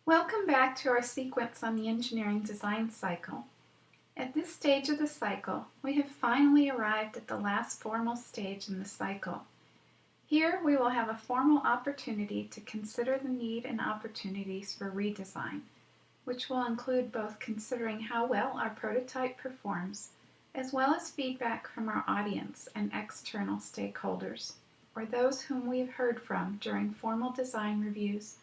Welcome back to our sequence on the engineering design cycle. At this stage of the cycle, we have finally arrived at the last formal stage in the cycle. Here we will have a formal opportunity to consider the need and opportunities for redesign, which will include both considering how well our prototype performs, as well as feedback from our audience and external stakeholders, or those whom we have heard from during formal design reviews,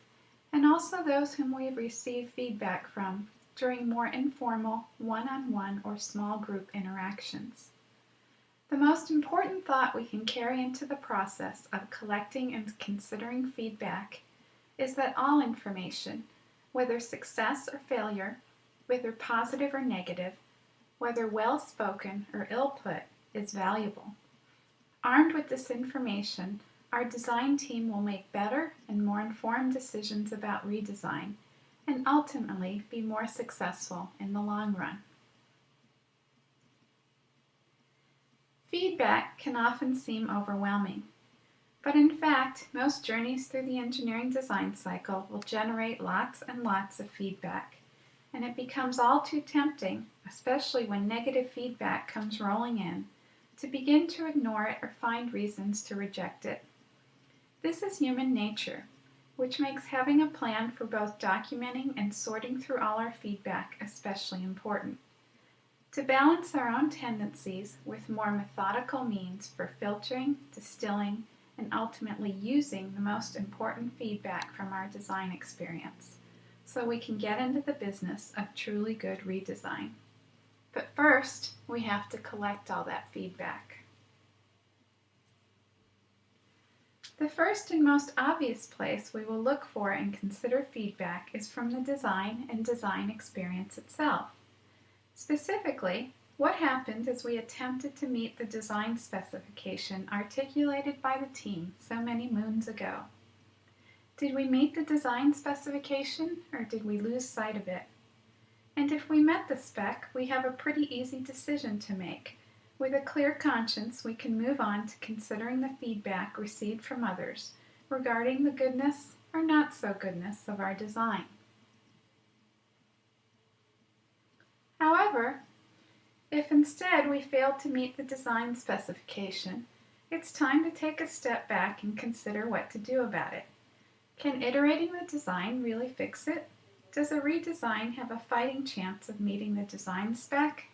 and also those whom we have received feedback from during more informal, one-on-one or small group interactions. The most important thought we can carry into the process of collecting and considering feedback is that all information, whether success or failure, whether positive or negative, whether well spoken or ill put, is valuable. Armed with this information, our design team will make better and more informed decisions about redesign and ultimately be more successful in the long run. Feedback can often seem overwhelming, but in fact, most journeys through the engineering design cycle will generate lots and lots of feedback, and it becomes all too tempting, especially when negative feedback comes rolling in, to begin to ignore it or find reasons to reject it. This is human nature, which makes having a plan for both documenting and sorting through all our feedback especially important. To balance our own tendencies with more methodical means for filtering, distilling, and ultimately using the most important feedback from our design experience, so we can get into the business of truly good redesign. But first, we have to collect all that feedback. The first and most obvious place we will look for and consider feedback is from the design and design experience itself. Specifically, what happened as we attempted to meet the design specification articulated by the team so many moons ago? Did we meet the design specification, or did we lose sight of it? And if we met the spec, we have a pretty easy decision to make. With a clear conscience, we can move on to considering the feedback received from others regarding the goodness or not so goodness of our design. However, if instead we fail to meet the design specification, it's time to take a step back and consider what to do about it. Can iterating the design really fix it? Does a redesign have a fighting chance of meeting the design spec?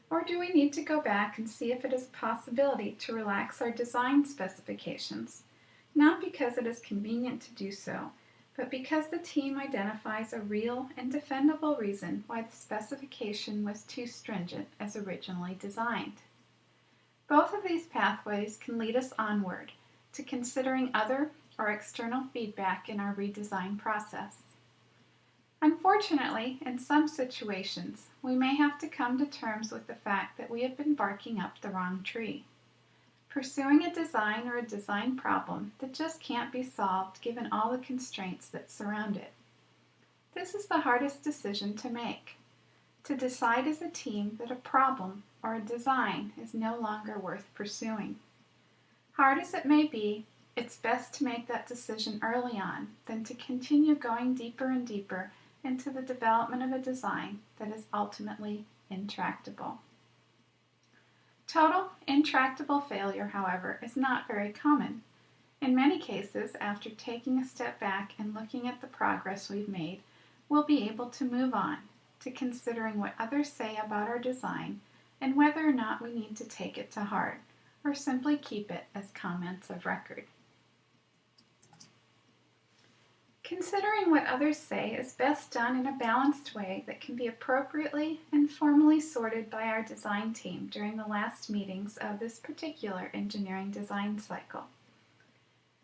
Or do we need to go back and see if it is a possibility to relax our design specifications, not because it is convenient to do so, but because the team identifies a real and defendable reason why the specification was too stringent as originally designed? Both of these pathways can lead us onward to considering other or external feedback in our redesign process. Unfortunately, in some situations, we may have to come to terms with the fact that we have been barking up the wrong tree, pursuing a design or a design problem that just can't be solved given all the constraints that surround it. This is the hardest decision to make, to decide as a team that a problem or a design is no longer worth pursuing. Hard as it may be, it's best to make that decision early on than to continue going deeper and deeper into the development of a design that is ultimately intractable. Total intractable failure, however, is not very common. In many cases, after taking a step back and looking at the progress we've made, we'll be able to move on to considering what others say about our design and whether or not we need to take it to heart or simply keep it as comments of record. Considering what others say is best done in a balanced way that can be appropriately and formally sorted by our design team during the last meetings of this particular engineering design cycle.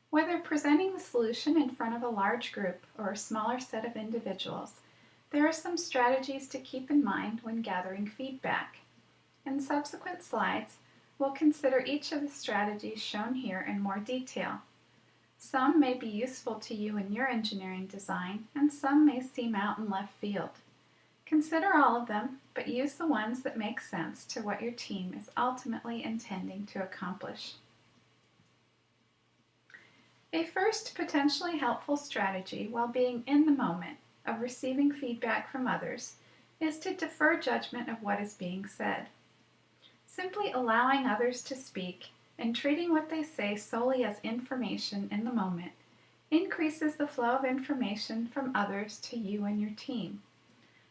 Whether presenting the solution in front of a large group or a smaller set of individuals, there are some strategies to keep in mind when gathering feedback. In subsequent slides, we'll consider each of the strategies shown here in more detail. Some may be useful to you in your engineering design, and some may seem out in left field. Consider all of them, but use the ones that make sense to what your team is ultimately intending to accomplish. A first potentially helpful strategy while being in the moment of receiving feedback from others is to defer judgment of what is being said. Simply allowing others to speak and treating what they say solely as information in the moment increases the flow of information from others to you and your team.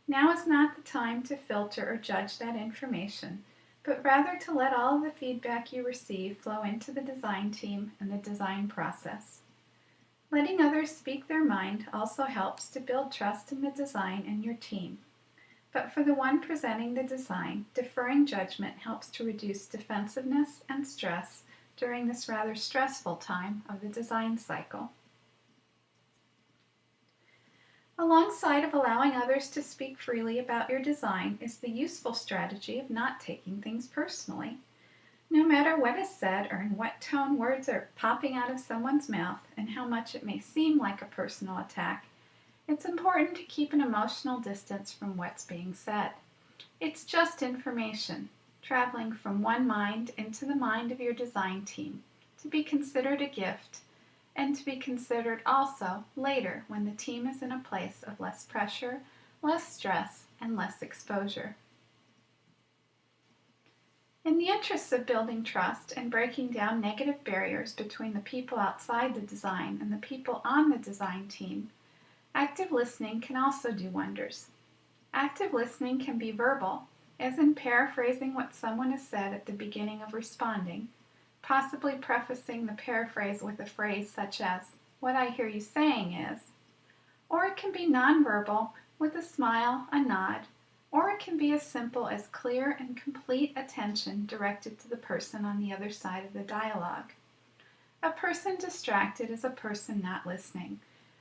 Now is not the time to filter or judge that information, but rather to let all of the feedback you receive flow into the design team and the design process. Letting others speak their mind also helps to build trust in the design and your team. But for the one presenting the design, deferring judgment helps to reduce defensiveness and stress during this rather stressful time of the design cycle. Alongside of allowing others to speak freely about your design is the useful strategy of not taking things personally. No matter what is said or in what tone words are popping out of someone's mouth and how much it may seem like a personal attack, it's important to keep an emotional distance from what's being said. It's just information, traveling from one mind into the mind of your design team, to be considered a gift, and to be considered also later when the team is in a place of less pressure, less stress, and less exposure. In the interests of building trust and breaking down negative barriers between the people outside the design and the people on the design team, active listening can also do wonders. Active listening can be verbal, as in paraphrasing what someone has said at the beginning of responding, possibly prefacing the paraphrase with a phrase such as, "What I hear you saying is," or it can be nonverbal with a smile, a nod, or it can be as simple as clear and complete attention directed to the person on the other side of the dialogue. A person distracted is a person not listening,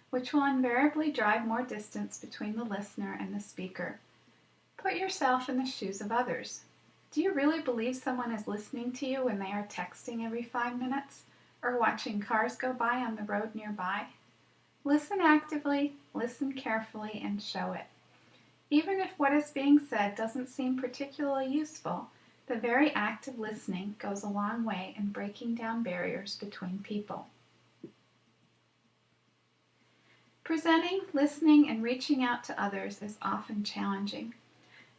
which will invariably drive more distance between the listener and the speaker. Put yourself in the shoes of others. Do you really believe someone is listening to you when they are texting every 5 minutes or watching cars go by on the road nearby? Listen actively, listen carefully, and show it. Even if what is being said doesn't seem particularly useful, the very act of listening goes a long way in breaking down barriers between people. Presenting, listening, and reaching out to others is often challenging.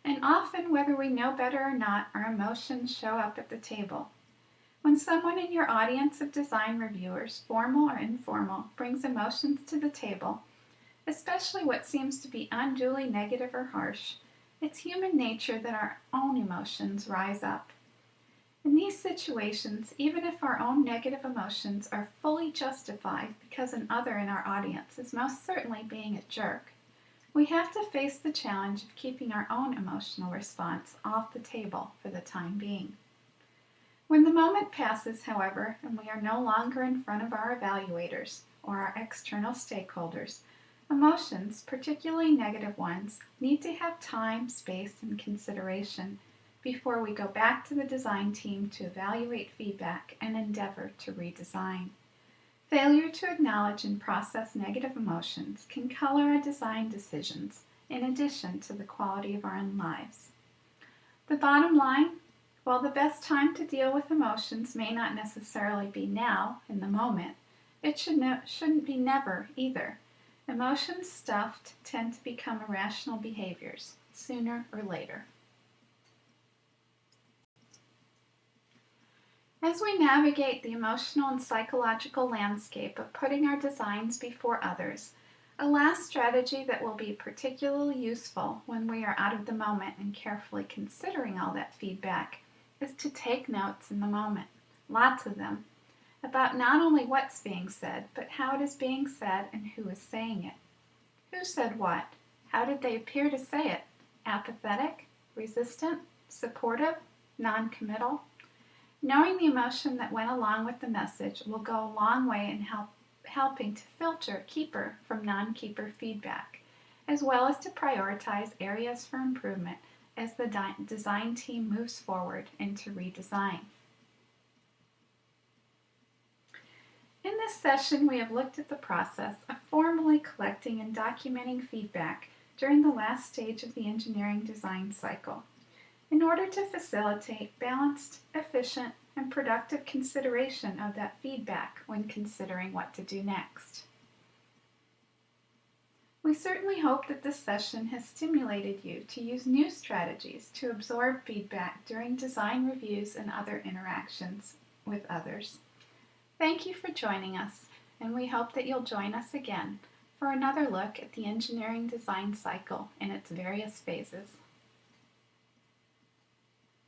And often, whether we know better or not, our emotions show up at the table. When someone in your audience of design reviewers, formal or informal, brings emotions to the table, especially what seems to be unduly negative or harsh, it's human nature that our own emotions rise up. In these situations, even if our own negative emotions are fully justified because another in our audience is most certainly being a jerk, we have to face the challenge of keeping our own emotional response off the table for the time being. When the moment passes, however, and we are no longer in front of our evaluators or our external stakeholders, emotions, particularly negative ones, need to have time, space, and consideration before we go back to the design team to evaluate feedback and endeavor to redesign. Failure to acknowledge and process negative emotions can color our design decisions in addition to the quality of our own lives. The bottom line, while the best time to deal with emotions may not necessarily be now, in the moment, it shouldn't be never either. Emotions stuffed tend to become irrational behaviors, sooner or later. As we navigate the emotional and psychological landscape of putting our designs before others, a last strategy that will be particularly useful when we are out of the moment and carefully considering all that feedback is to take notes in the moment, lots of them, about not only what's being said, but how it is being said and who is saying it. Who said what? How did they appear to say it? Apathetic? Resistant? Supportive? Non-committal? Knowing the emotion that went along with the message will go a long way in helping to filter keeper from non-keeper feedback, as well as to prioritize areas for improvement as the design team moves forward into redesign. In this session, we have looked at the process of formally collecting and documenting feedback during the last stage of the engineering design cycle, in order to facilitate balanced, efficient, and productive consideration of that feedback when considering what to do next. We certainly hope that this session has stimulated you to use new strategies to absorb feedback during design reviews and other interactions with others. Thank you for joining us, and we hope that you'll join us again for another look at the engineering design cycle in its various phases.